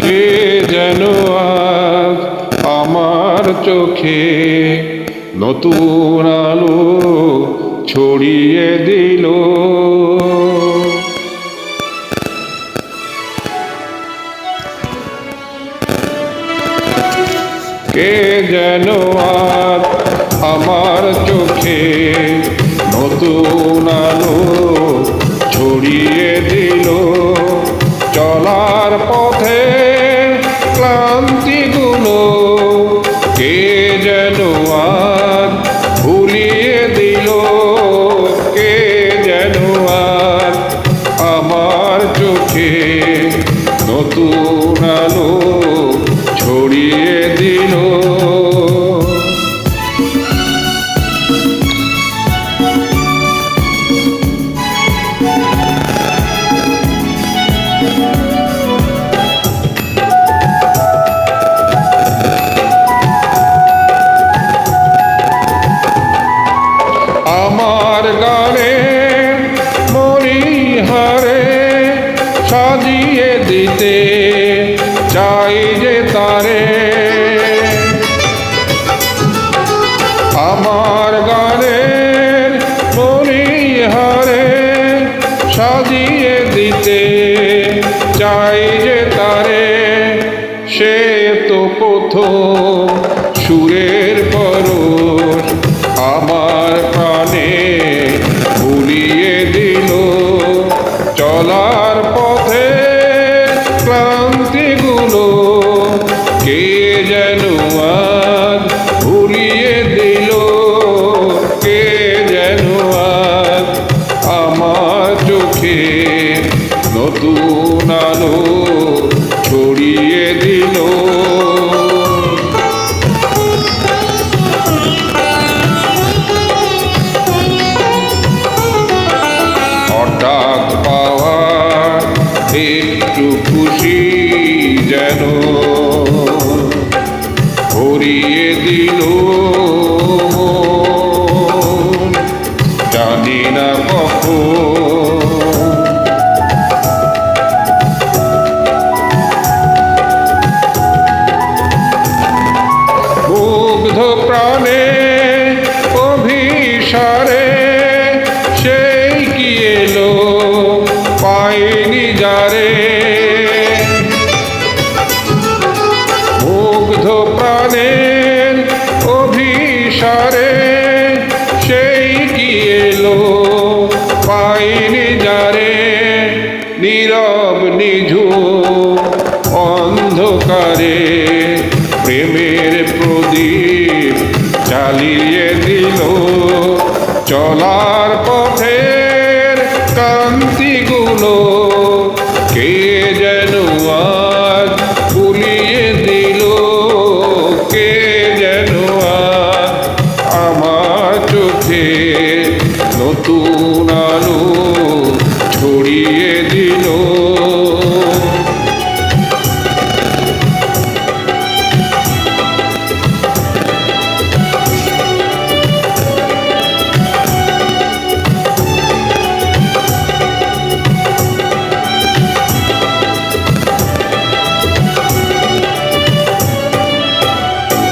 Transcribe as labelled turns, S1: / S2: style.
S1: কে যেন আজ আমার চোখে নতুন আলো ছড়িয়ে দিল। কে যেন আজ আমার চোখে নতুন আলো ছড়িয়ে দিল। চলার পথে ক্লান্তিগুলো কে যেন আজ ভুলিয়ে দিল। কে যেন আজ আমার চোখে নতুন আলো ছড়িয়ে দিল। আমার গানে মরিহারে সাজিয়ে দিতে চাই যে তারে। আমার গানের মরিহারে সাজিয়ে দিতে চাই যে তারে। সে তো প্রথম সুরের পরশ আমার প্রাণে ভুলিয়ে দিল। চলার পথে ক্লান্তিগুলো কে যেন আজ ভুলিয়ে দিল। কে যেন আজ আমার চোখে নতুন আলো ছড়িয়ে দিল। হঠাৎ পাওয়া একটু খুশি যেন ভরিয়ে দিল। জানি না কখন মুগ্ধ প্রাণে অভিসারে সেই কি এলো পাইনি যারে। মুগ্ধ প্রাণের অভিসারে সেই কি এলো পাইনি যারে। নীরব নিঝুম অন্ধকারে প্রেমের প্রদীপ জ্বালিয়ে দিল। চলার পথের কান্তিগুলো কে যেন আজ ভুলিয়ে দিল। কে যেন আজ আমার চোখে নতুন